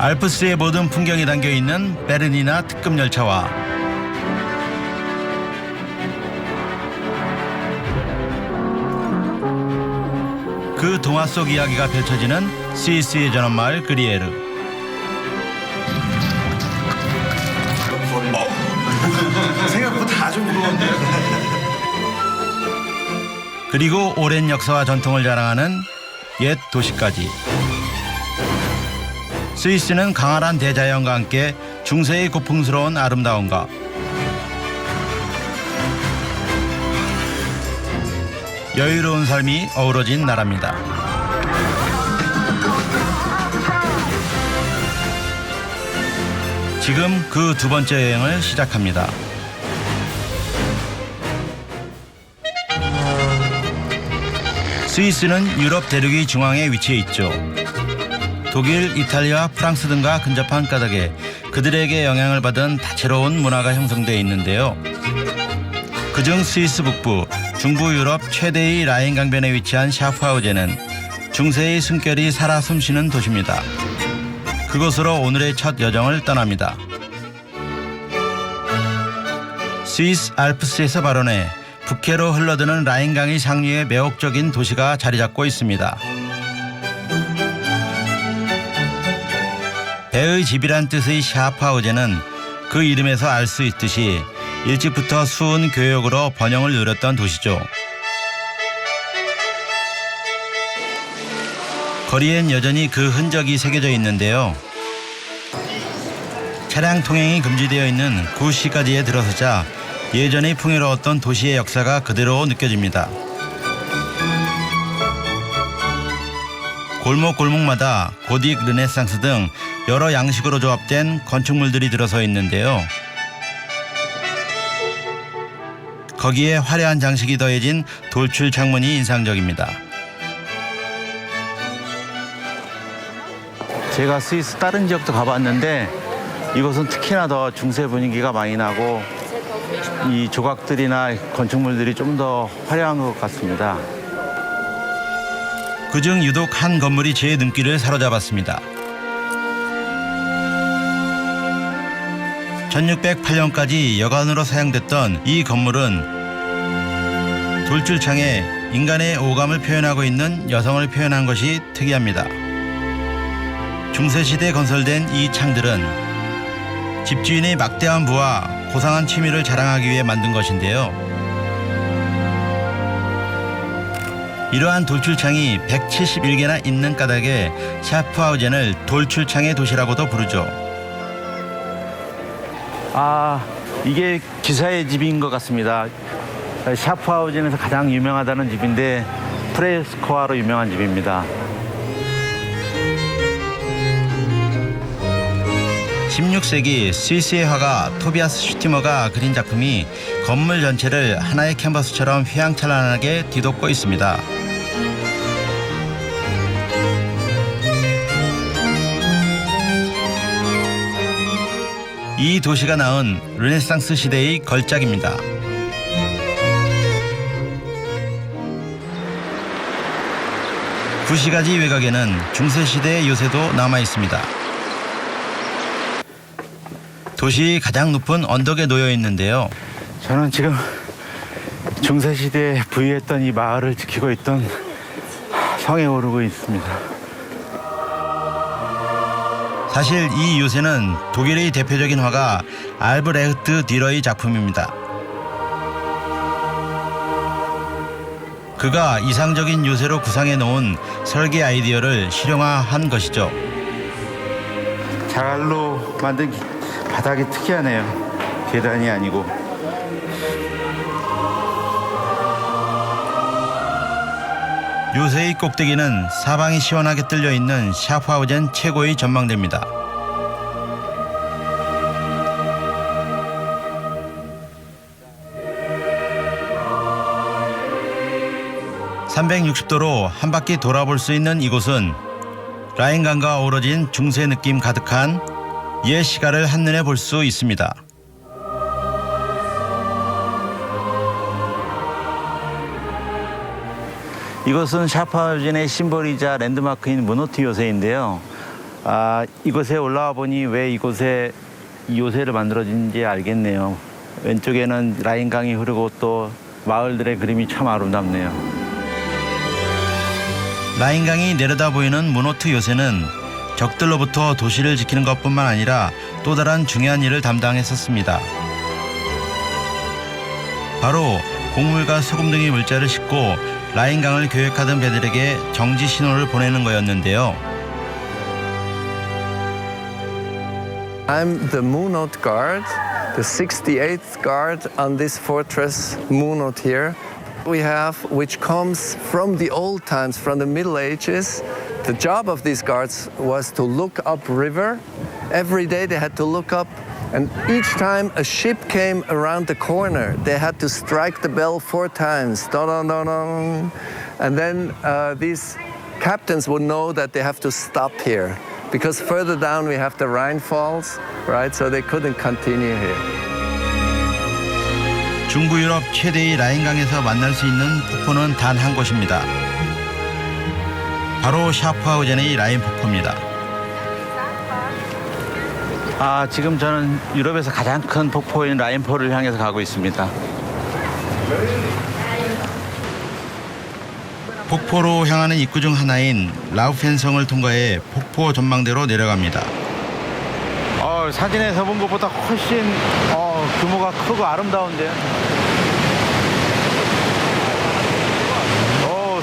알프스의 모든 풍경이 담겨 있는 베르니나 특급 열차와 그 동화 속 이야기가 펼쳐지는 스위스의 전원마을 그리에르. 생각보다 아주 무거운데요. 그리고 오랜 역사와 전통을 자랑하는 옛 도시까지. 스위스는 강활한 대자연과 함께 중세의 고풍스러운 아름다움과 여유로운 삶이 어우러진 나라입니다. 지금 그 두 번째 여행을 시작합니다. 스위스는 유럽 대륙의 중앙에 위치해 있죠. 독일, 이탈리아, 프랑스 등과 근접한 까닭에 그들에게 영향을 받은 다채로운 문화가 형성되어 있는데요. 그중 스위스 북부, 중부 유럽 최대의 라인 강변에 위치한 샤프하우젠은 중세의 숨결이 살아 숨쉬는 도시입니다. 그곳으로 오늘의 첫 여정을 떠납니다. 스위스 알프스에서 발원해 북해로 흘러드는 라인강의 상류에 매혹적인 도시가 자리 잡고 있습니다. 배의 집이란 뜻의 샤프하우젠은 그 이름에서 알 수 있듯이 일찍부터 수은 교역으로 번영을 누렸던 도시죠. 거리엔 여전히 그 흔적이 새겨져 있는데요. 차량 통행이 금지되어 있는 구시가지에 들어서자 예전의 풍요로웠던 도시의 역사가 그대로 느껴집니다. 골목골목마다 고딕, 르네상스 등 여러 양식으로 조합된 건축물들이 들어서 있는데요. 거기에 화려한 장식이 더해진 돌출 창문이 인상적입니다. 제가 스위스 다른 지역도 가봤는데 이곳은 특히나 더 중세 분위기가 많이 나고 이 조각들이나 건축물들이 좀 더 화려한 것 같습니다. 그중 유독 한 건물이 제 눈길을 사로잡았습니다. 1608년까지 여관으로 사용됐던 이 건물은 돌출창에 인간의 오감을 표현하고 있는 여성을 표현한 것이 특이합니다. 중세시대에 건설된 이 창들은 집주인의 막대한 부와 고상한 취미를 자랑하기 위해 만든 것인데요. 이러한 돌출창이 171개나 있는 까닭에 샤프하우젠을 돌출창의 도시라고도 부르죠. 이게 기사의 집인 것 같습니다. 샤프하우젠에서 가장 유명하다는 집인데 프레스코아로 유명한 집입니다. 16세기 스위스의 화가 토비아스 슈티머가 그린 작품이 건물 전체를 하나의 캔버스처럼 휘황찬란하게 뒤덮고 있습니다. 이 도시가 낳은 르네상스 시대의 걸작입니다. 구시가지 외곽에는 중세시대의 요새도 남아있습니다. 도시의 가장 높은 언덕에 놓여 있는데요. 저는 지금 중세시대에 부유했던 이 마을을 지키고 있던 성에 오르고 있습니다. 사실 이 요새는 독일의 대표적인 화가 알브레흐트 듀러의 작품입니다. 그가 이상적인 요새로 구상해 놓은 설계 아이디어를 실용화한 것이죠. 자갈로 만든 바닥이 특이하네요. 계단이 아니고. 요새의 꼭대기는 사방이 시원하게 뚫려 있는 샤프하우젠 최고의 전망대입니다. (360도로) 한 바퀴 돌아볼 수 있는 이곳은 라인강과 어우러진 중세 느낌 가득한 옛 시가를 한눈에 볼 수 있습니다. 이것은 샤프하우젠의 심볼이자 랜드마크인 무노트 요새인데요. 이곳에 올라와 보니 왜 이곳에 이 요새를 만들어진지 알겠네요. 왼쪽에는 라인강이 흐르고 또 마을들의 그림이 참 아름답네요. 라인강이 내려다 보이는 문호트 요새는 적들로부터 도시를 지키는 것뿐만 아니라 또 다른 중요한 일을 담당했었습니다. 바로 곡물과 소금 등의 물자를 싣고 라인강을 교역하던 배들에게 정지 신호를 보내는 거였는데요. I'm the Moonot Guard, the 68th guard on this fortress Moonot here. We have, which comes from the old times, from the Middle Ages. The job of these guards was to look up river. Every day they had to look up, and each time a ship came around the corner, they had to strike the bell 4 times. Dong-dong-dong-dong. And then these captains would know that they have to stop here. Because further down we have the Rhine Falls, right? So they couldn't continue here. 중부 유럽 최대의 라인강에서 만날 수 있는 폭포는 단 한 곳입니다. 바로 샤프하우젠의 라인 폭포입니다. 지금 저는 유럽에서 가장 큰 폭포인 라인포를 향해서 가고 있습니다. 폭포로 향하는 입구 중 하나인 라우펜성을 통과해 폭포 전망대로 내려갑니다. 사진에서 본 것보다 훨씬 규모가 크고 아름다운데요.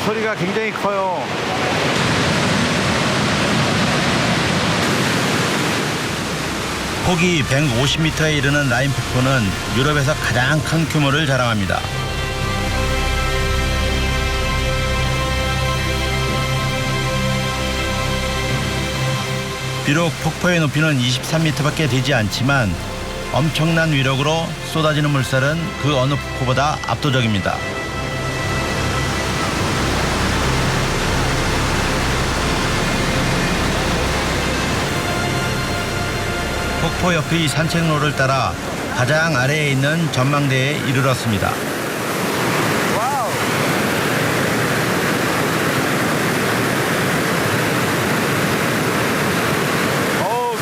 소리가 굉장히 커요. 폭이 150m에 이르는 라인 폭포는 유럽에서 가장 큰 규모를 자랑합니다. 비록 폭포의 높이는 23m밖에 되지 않지만 엄청난 위력으로 쏟아지는 물살은 그 어느 폭포보다 압도적입니다. 폭포 옆의 산책로를 따라 가장 아래에 있는 전망대에 이르렀습니다.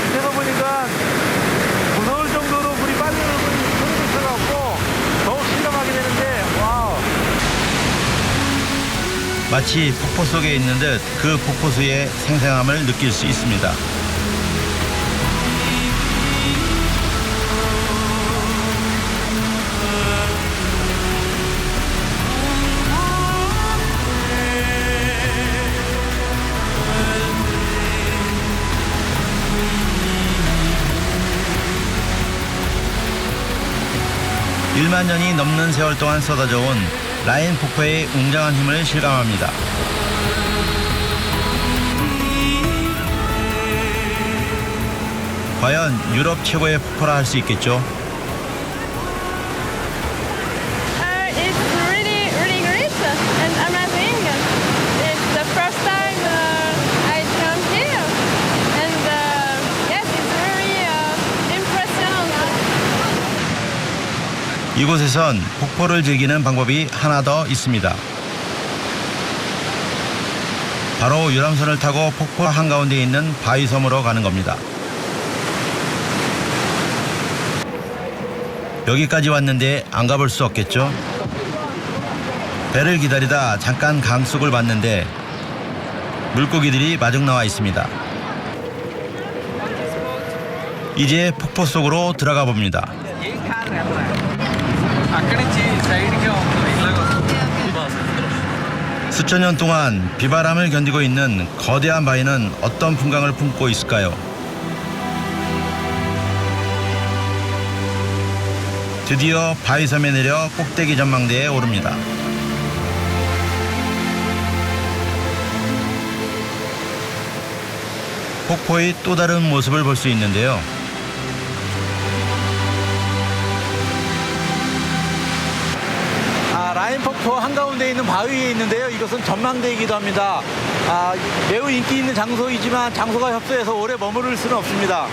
밑에서 보니까 무서울 정도로 물이 빨리 흐르고 있어갖고 더욱 실감하게 되는데, 와우. 마치 폭포 속에 있는 듯 그 폭포수의 생생함을 느낄 수 있습니다. (1만) 년이 넘는 세월 동안 쏟아져 온 라인 폭포의 웅장한 힘을 실감합니다. 과연 유럽 최고의 폭포라 할 수 있겠죠? It's really, really great and amazing. It's the first time I come here, and yes, it's very impressive. 이곳에선 폭포를 즐기는 방법이 하나 더 있습니다. 바로 유람선을 타고 폭포 한가운데 있는 바위섬으로 가는 겁니다. 여기까지 왔는데 안 가볼 수 없겠죠? 배를 기다리다 잠깐 강속을 봤는데 물고기들이 마중 나와 있습니다. 이제 폭포 속으로 들어가 봅니다. 수천 년 동안 비바람을 견디고 있는 거대한 바위는 어떤 풍광을 품고 있을까요? 드디어 바위섬에 내려 꼭대기 전망대에 오릅니다. 폭포의 또 다른 모습을 볼 수 있는데요. 라인 폭포 한가운데 있는 바위에 있는데요. 이것은 전망대이기도 합니다. 매우 인기 있는 장소이지만 장소가 협소해서 오래 머무를 수는 없습니다.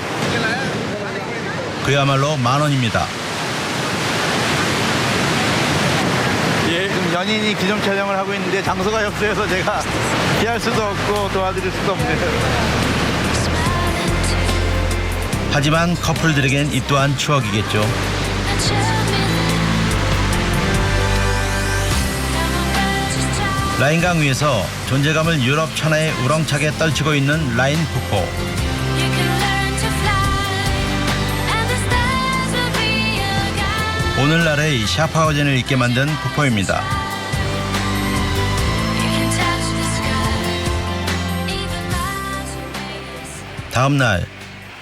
그야말로 만원입니다. 지금 연인이 기념 촬영을 하고 있는데 장소가 협소해서 제가 피할 수도 없고 도와드릴 수도 없네요. 하지만 커플들에겐 이 또한 추억이겠죠. 라인강 위에서 존재감을 유럽 천하에 우렁차게 떨치고 있는 라인 폭포. 오늘날의 샤프하우젠을 잊게 만든 폭포입니다. 다음 날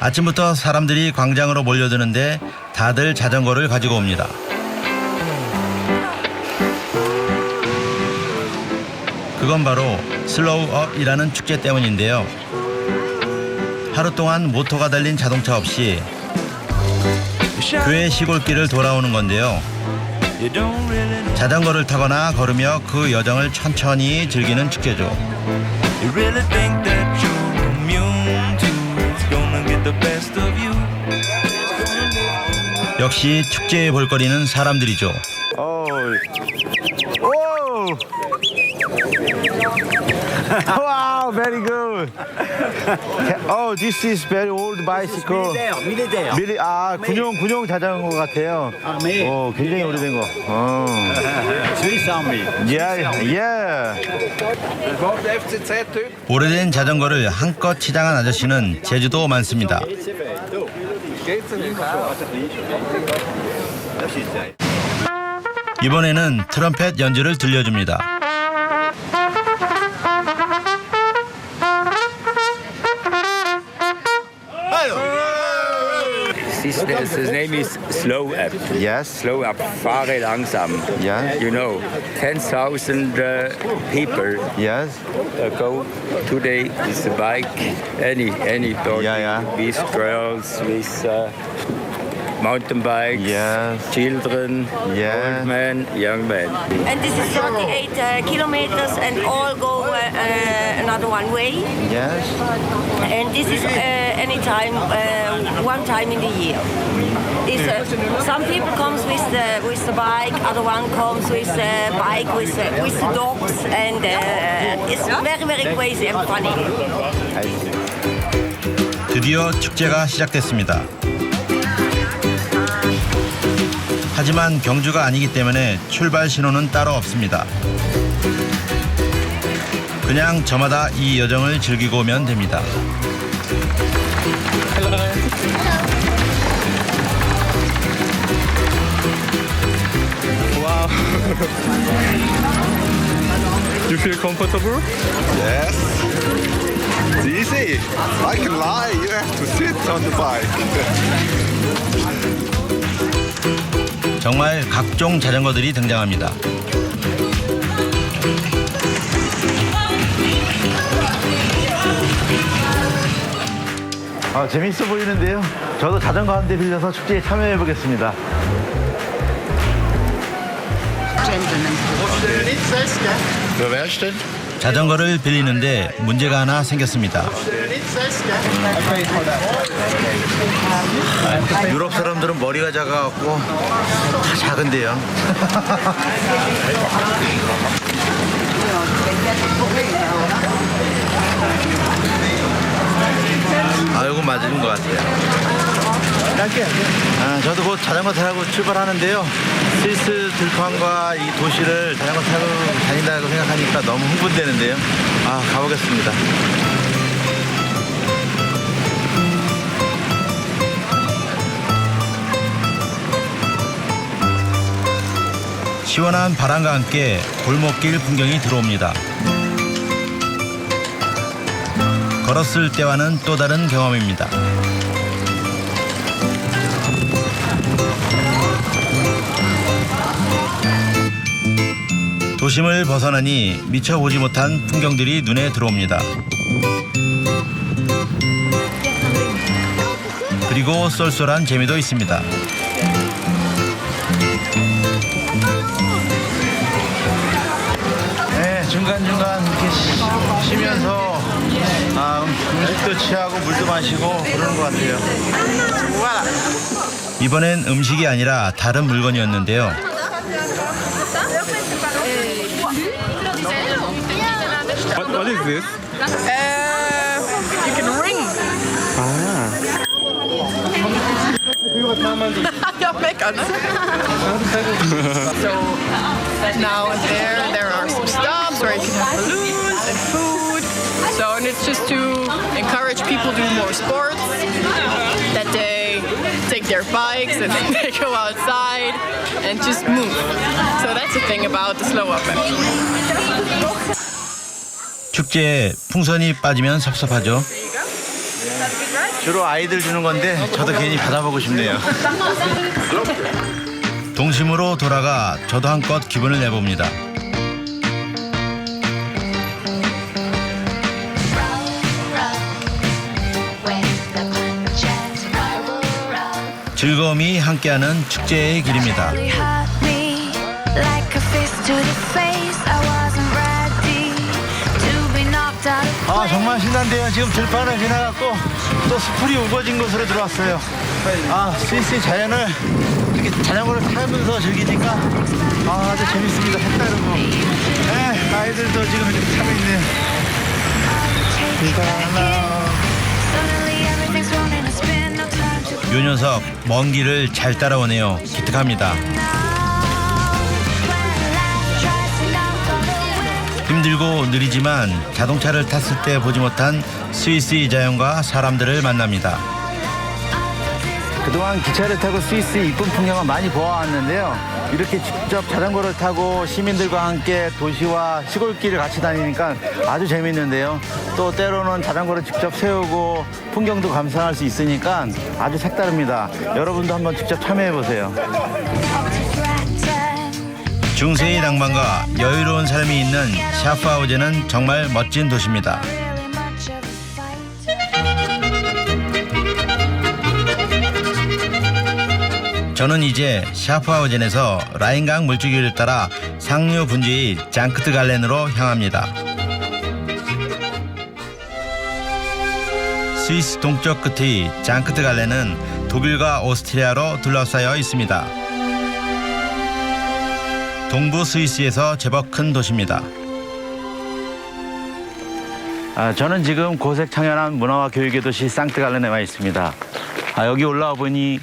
아침부터 사람들이 광장으로 몰려드는데 다들 자전거를 가지고 옵니다. 그건 바로 슬로우업이라는 축제 때문인데요. 하루 동안 모터가 달린 자동차 없이 교회 시골길을 돌아오는 건데요. 자전거를 타거나 걸으며 그 여정을 천천히 즐기는 축제죠. 역시 축제의 볼거리는 사람들이죠. Wow, very good. Oh, this is very old bicycle. 아, 군용 자전거 같아요. 굉장히 오래된 거. Yeah. 오래된 자전거를 한껏 치장한 아저씨는 제주도 많습니다. 이번에는 트럼펫 연주를 들려줍니다. His name is Slow Up. Yes. Slow Up, fahre langsam. Yeah. You know, 10,000 people Yes. go today with a bike, any dog, Yeah. with girls, with mountain bikes, Yes. children, Yeah. old men, young men. And this is 38 kilometers and all go another one way. Yes. And this is anytime, one time in the year. This, some people comes with the bike, other one comes with the bike with the dogs, and it's very very crazy and funny. 드디어 축제가 시작됐습니다. 하지만 경주가 아니기 때문에 출발 신호는 따로 없습니다. 그냥 저마다 이 여정을 즐기고 오면 됩니다. You feel comfortable? Yes. It's easy. I can lie. You have to sit on the bike. 정말 각종 자전거들이 등장합니다. 재밌어 보이는데요. 저도 자전거 한 대 빌려서 축제에 참여해 보겠습니다. 자전거를 빌리는데 문제가 하나 생겼습니다. 유럽 사람들은 머리가 작아갖고 다 작은데요. 이거 맞은 것 같아요. 저도 곧 자전거 타고 출발하는데요. 스위스 들판과 이 도시를 자전거 타고 다닌다고 생각하니까 너무 흥분되는데요. 가보겠습니다. 시원한 바람과 함께 골목길 풍경이 들어옵니다. 걸었을 때와는 또 다른 경험입니다. 도심을 벗어나니 미처 보지 못한 풍경들이 눈에 들어옵니다. 그리고 쏠쏠한 재미도 있습니다. 네, 중간중간 이렇게 쉬면서 음식도 취하고 물도 마시고 그러는 것 같아요. 이번엔 음식이 아니라 다른 물건이었는데요. What is this? You can ring. Ja, lekker. So now and there are some stops where you can have balloons and food. So and it's just to encourage people to do more sports, that they take their bikes and then they go outside and just move. So that's the thing about the slow up actually. 축제에 풍선이 빠지면 섭섭하죠. 주로 아이들 주는 건데 저도 괜히 받아보고 싶네요. 동심으로 돌아가 저도 한껏 기분을 내봅니다. 즐거움이 함께하는 축제의 길입니다. 아 정말 신난데요. 지금 들판을 지나갔고 또 수풀이 우거진 곳으로 들어왔어요. 아 스위스의 자연을 이렇게 자전거를 타면서 즐기니까 아주 재밌습니다. 색다르고 네, 아이들도 지금 이렇게 타고 있네요. 요 녀석 먼 길을 잘 따라오네요. 기특합니다. 힘들고 느리지만 자동차를 탔을 때 보지 못한 스위스의 자연과 사람들을 만납니다. 그동안 기차를 타고 스위스 이쁜 풍경을 많이 보아왔는데요. 이렇게 직접 자전거를 타고 시민들과 함께 도시와 시골길을 같이 다니니까 아주 재밌는데요. 또 때로는 자전거를 직접 세우고 풍경도 감상할 수 있으니까 아주 색다릅니다. 여러분도 한번 직접 참여해보세요. 중세의 낭만과 여유로운 삶이 있는 샤프하우젠은 정말 멋진 도시입니다. 저는 이제 샤프하우젠에서 라인강 물줄기를 따라 상류 분지의 장크트갈렌으로 향합니다. 스위스 동쪽 끝의 장크트갈렌은 독일과 오스트리아로 둘러싸여 있습니다. 동부 스위스에서 제법 큰 도시입니다. 저는 지금 고색 창연한 문화와 교육의 도시 상트갈렌에 와 있습니다. 여기 올라와 보니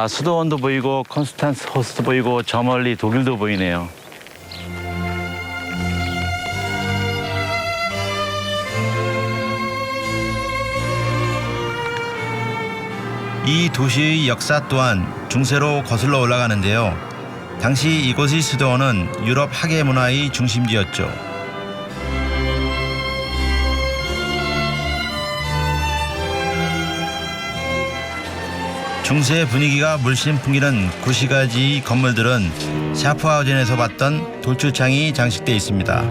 수도원도 보이고 콘스탄스 호스트 보이고 저 멀리 독일도 보이네요. 이 도시의 역사 또한 중세로 거슬러 올라가는데요. 당시 이곳의 수도원은 유럽 학예 문화의 중심지였죠. 중세 분위기가 물씬 풍기는 구시가지 건물들은 샤프하우젠에서 봤던 돌출창이 장식돼 있습니다.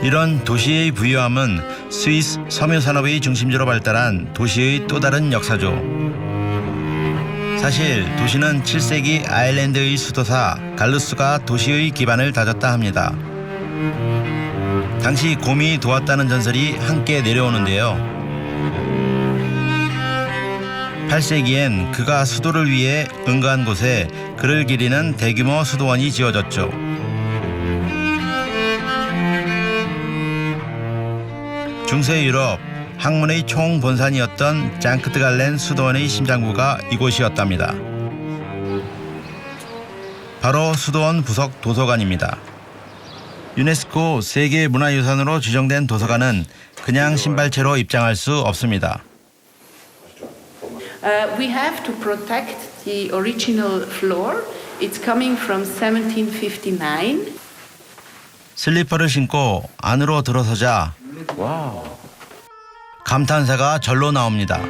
이런 도시의 부유함은 스위스 섬유산업의 중심지로 발달한 도시의 또 다른 역사죠. 사실 도시는 7세기 아일랜드의 수도사 갈루스가 도시의 기반을 다졌다 합니다. 당시 곰이 도왔다는 전설이 함께 내려오는데요. 8세기엔 그가 수도를 위해 응가한 곳에 그를 기리는 대규모 수도원이 지어졌죠. 중세 유럽 학문의 총본산이었던 장크트갈렌 수도원의 심장부가 이곳이었답니다. 바로 수도원 부속 도서관입니다. 유네스코 세계문화유산으로 지정된 도서관은 그냥 신발채로 입장할 수 없습니다. We have to protect the original floor. It's coming from 1759. 슬리퍼를 신고 안으로 들어서자 와우. 감탄사가 절로 나옵니다.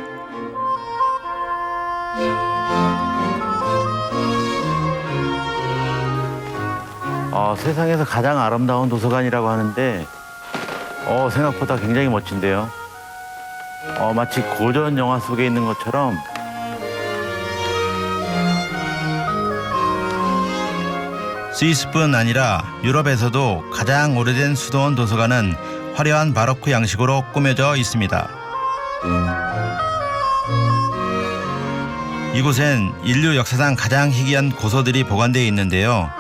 세상에서 가장 아름다운 도서관이라고 하는데 생각보다 굉장히 멋진데요. 마치 고전 영화 속에 있는 것처럼 스위스뿐 아니라 유럽에서도 가장 오래된 수도원 도서관은 화려한 바로크 양식으로 꾸며져 있습니다. 이곳엔 인류 역사상 가장 희귀한 고서들이 보관되어 있는데요.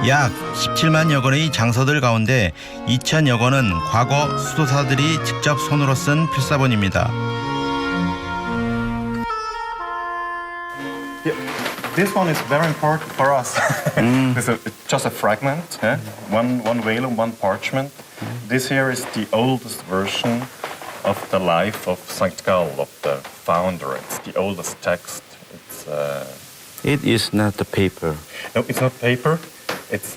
약 17만여 건의 장서들 가운데 2천여 건은 과거 수도사들이 직접 손으로 쓴 필사본입니다. This one is very important for us. It's just a fragment, one vellum, one parchment. This here is the oldest version of the life of St. Gall, of the founder. It's the oldest text. It is not the paper. No, it's not paper. It's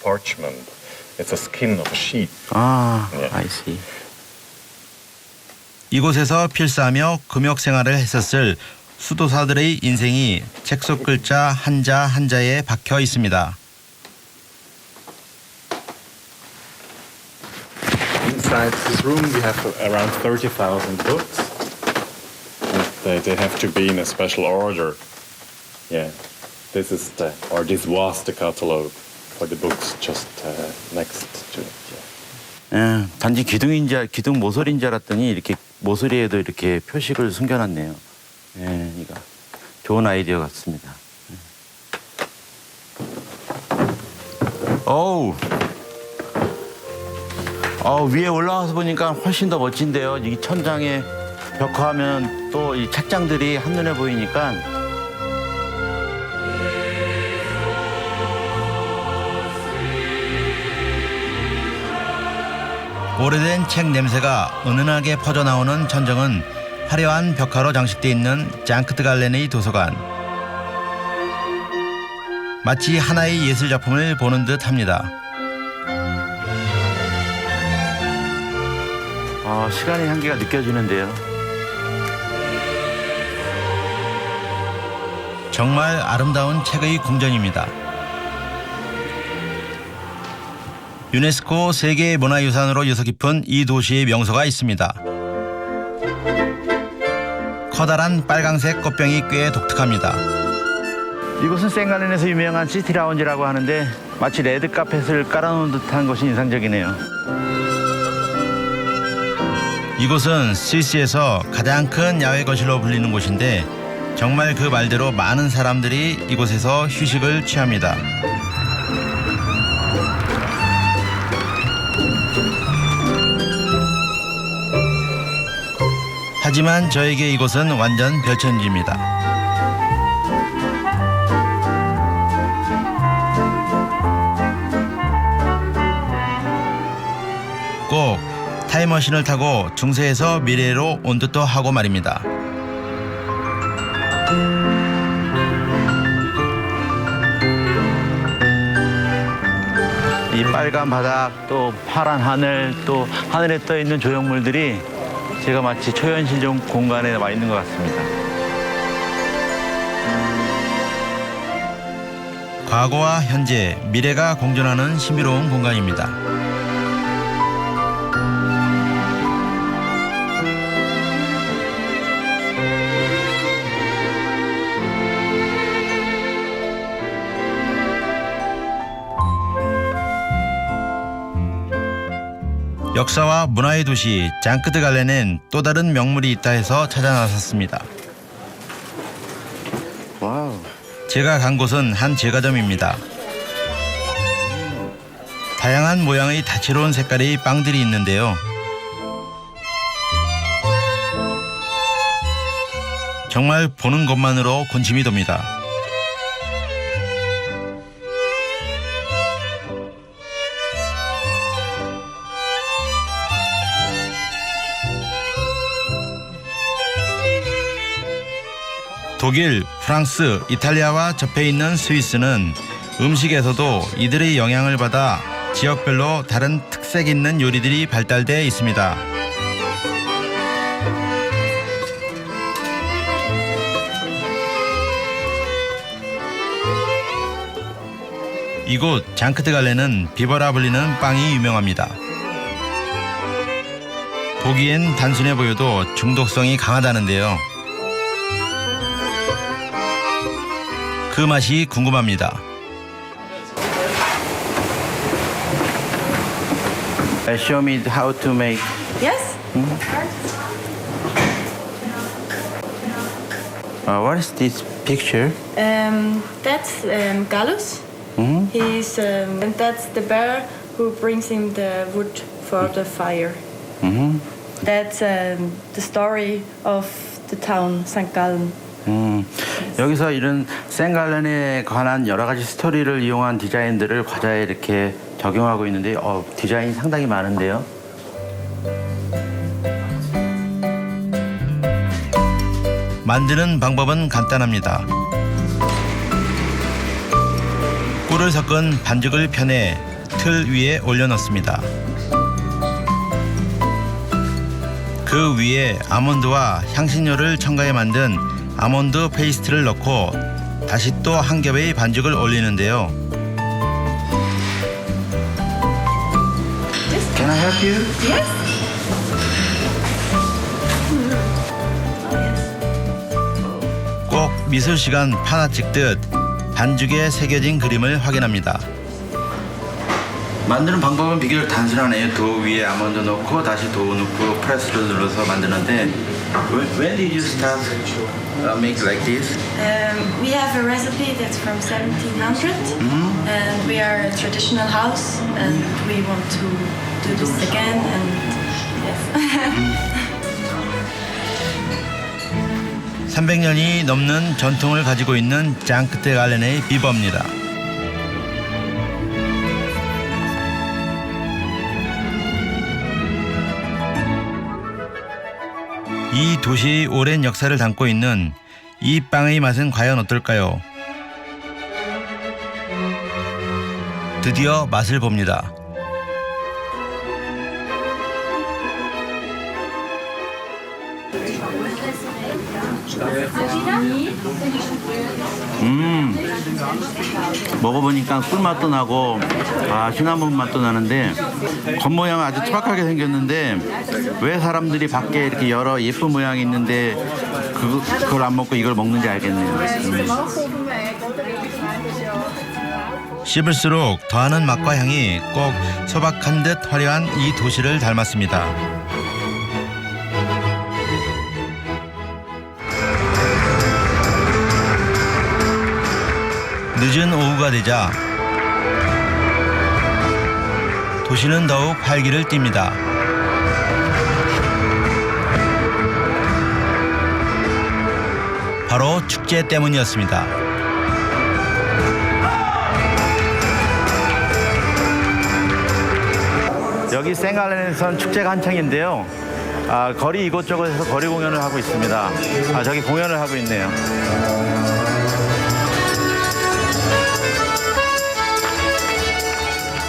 parchment. It's a skin of a sheep. 아, Yeah. I see. 이곳에서 필사하며 금욕 생활을 했었을 수도사들의 인생이 책 속 글자 한자 한자에 박혀 있습니다. Inside this room we have around 30,000 books. And they have to be in a special order. Yeah, this was the catalog for the books just next to it. Yeah. 예, 단지 기둥 모서리인 줄 알았더니 이렇게 모서리에도 이렇게 표식을 숨겨놨네요. 예, 이거 좋은 아이디어 같습니다. 어우, 위에 올라가서 보니까 훨씬 더 멋진데요. 이 천장에 벽화하면 또 이 책장들이 한눈에 보이니까. 오래된 책 냄새가 은은하게 퍼져나오는 천정은 화려한 벽화로 장식되어 있는 장크트갈렌의 도서관. 마치 하나의 예술작품을 보는 듯합니다. 시간의 한계가 느껴지는데요. 정말 아름다운 책의 궁전입니다. 유네스코 세계문화유산으로 유서 깊은 이 도시의 명소가 있습니다. 커다란 빨강색 꽃병이 꽤 독특합니다. 이곳은 생갈렌에서 유명한 시티 라운지라고 하는데 마치 레드 카펫을 깔아놓은 듯한 것이 인상적이네요. 이곳은 스위스에서 가장 큰 야외 거실로 불리는 곳인데 정말 그 말대로 많은 사람들이 이곳에서 휴식을 취합니다. 하지만 저에게 이곳은 완전 별천지입니다. 꼭 타임머신을 타고 중세에서 미래로 온 듯도 하고 말입니다. 이 빨간 바닥, 또 파란 하늘, 또 하늘에 떠 있는 조형물들이 제가 마치 초현실 공간에 와 있는 것 같습니다. 과거와 현재, 미래가 공존하는 신비로운 공간입니다. 역사와 문화의 도시 장크트갈렌엔 또 다른 명물이 있다 해서 찾아 나섰습니다. 와우. 제가 간 곳은 한 제과점입니다. 다양한 모양의 다채로운 색깔의 빵들이 있는데요. 정말 보는 것만으로 군침이 돕니다. 독일, 프랑스, 이탈리아와 접해 있는 스위스는 음식에서도 이들의 영향을 받아 지역별로 다른 특색 있는 요리들이 발달되어 있습니다. 이곳 장크트갈렌은 비버라 불리는 빵이 유명합니다. 보기엔 단순해 보여도 중독성이 강하다는데요. 그 맛이 궁금합니다. Show me how to make. Yes? What is this picture? That's Gallus. He's and that's the bear who brings him the wood for the fire. That's the story of the town St. Gallen. 여기서 이런 생갈렌에 관한 여러 가지 스토리를 이용한 디자인들을 과자에 이렇게 적용하고 있는데 디자인이 상당히 많은데요. 만드는 방법은 간단합니다. 꿀을 섞은 반죽을 편해 틀 위에 올려놓습니다. 그 위에 아몬드와 향신료를 첨가해 만든 아몬드 페이스트를 넣고 다시 또 한 겹의 반죽을 올리는데요. Can I help you? Yes. 꼭 미술 시간 파나 찍듯 반죽에 새겨진 그림을 확인합니다. 만드는 방법은 비교적 단순하네요. 도 위에 아몬드 넣고 다시 도 넣고 프레스를 눌러서 만드는데 When did you start make like this? We have a recipe that's from 1700, and we are a traditional house, and we want to do this again. And yes. 300년이 넘는 전통을 가지고 있는 장크테 갈렌의 비법입니다. 이 도시의 오랜 역사를 담고 있는 이 빵의 맛은 과연 어떨까요? 드디어 맛을 봅니다. 먹어보니까 꿀맛도 나고 시나몬 맛도 나는데 겉모양은 아주 투박하게 생겼는데 왜 사람들이 밖에 이렇게 여러 예쁜 모양이 있는데 그걸 안 먹고 이걸 먹는지 알겠네요. 씹을수록 더하는 맛과 향이 꼭 소박한 듯 화려한 이 도시를 닮았습니다. 늦은 오후가 되자 도시는 더욱 활기를 띱니다. 바로 축제 때문이었습니다. 여기 생갈렌에선 축제가 한창인데요. 거리 이곳저곳에서 거리 공연을 하고 있습니다. 저기 공연을 하고 있네요.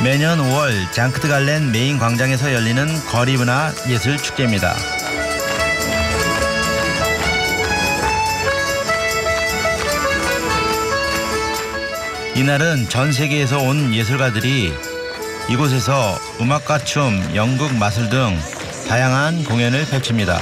매년 5월 장크트 갈렌 메인 광장에서 열리는 거리 문화 예술 축제입니다. 이날은 전 세계에서 온 예술가들이 이곳에서 음악과 춤, 연극, 마술 등 다양한 공연을 펼칩니다.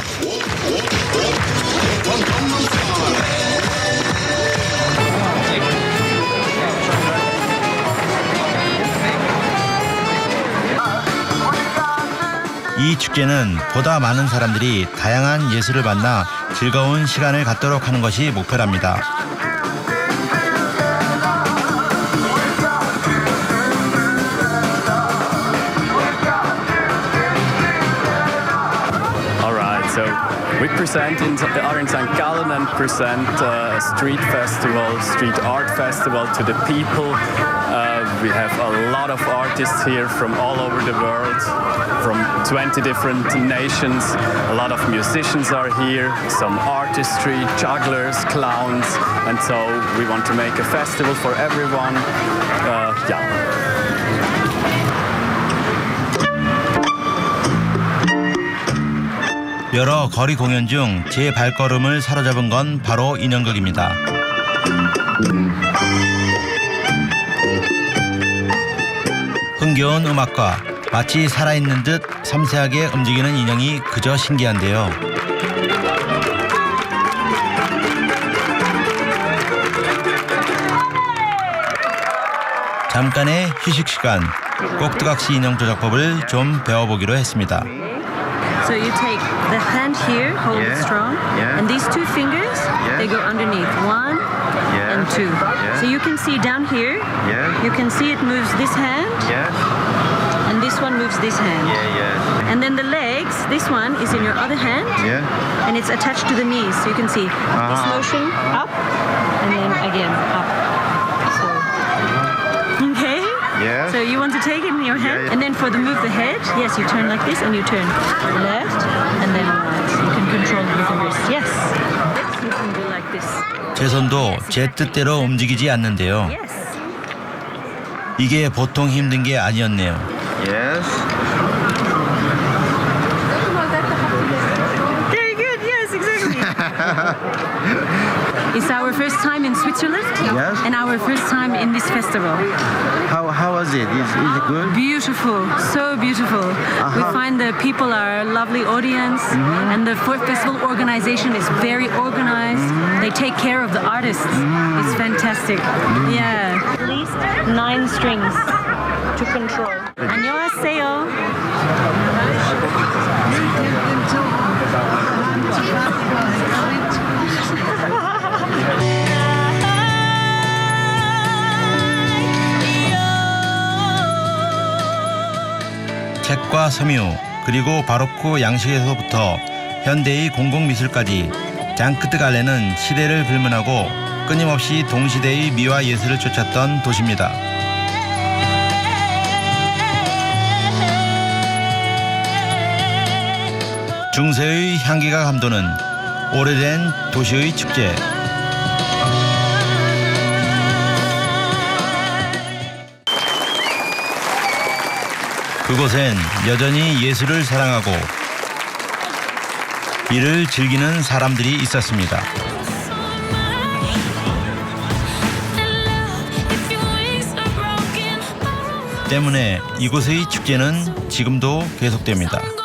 이 축제는 보다 많은 사람들이 다양한 예술을 만나 즐거운 시간을 갖도록 하는 것이 목표랍니다. So we are in St. Gallen and present a street festival, street art festival to the people. We have a lot of artists here from all over the world, from 20 different nations. A lot of musicians are here, some artistry, jugglers, clowns, and so we want to make a festival for everyone. 여러 거리 공연 중 제 발걸음을 사로잡은 건 바로 인형극입니다. 흥겨운 음악과 마치 살아있는 듯 섬세하게 움직이는 인형이 그저 신기한데요. 잠깐의 휴식 시간, 꼭두각시 인형 조작법을 좀 배워보기로 했습니다. So you take the hand here, hold it strong, and these two fingers, they go underneath. One and too. So you can see down here, Yeah. you can see it moves this hand, Yes. and this one moves this hand. Yeah. And then the legs, this one is in your other hand, Yeah. and it's attached to the knees. So you can see this motion up, and then again up. So, okay? Yeah. So you want to take it in your hand, Yeah. and then for the move the head, yes, you turn like this, and you turn left, and then right. You can control it with the wrist. Yes. You can do like this. 제 손도 제 뜻대로 움직이지 않는데요. Yes. 이게 보통 힘든 게 아니었네요. Yes. Very good. Yes, exactly. It's our first time in Switzerland, Yes. and our first time in this festival. How was it? Is it good? Beautiful, so beautiful. We find the people are a lovely audience, and the festival organization is very organized. They take care of the artists. It's fantastic. Yeah. At least 9 strings to control. 안녕하세요. 책과 섬유 그리고 바로크 양식에서부터 현대의 공공미술까지 장크트 갈레는 시대를 불문하고 끊임없이 동시대의 미와 예술을 쫓았던 도시입니다. 중세의 향기가 감도는 오래된 도시의 축제. 그곳엔 여전히 예술을 사랑하고 이를 즐기는 사람들이 있었습니다. 때문에 이곳의 축제는 지금도 계속됩니다.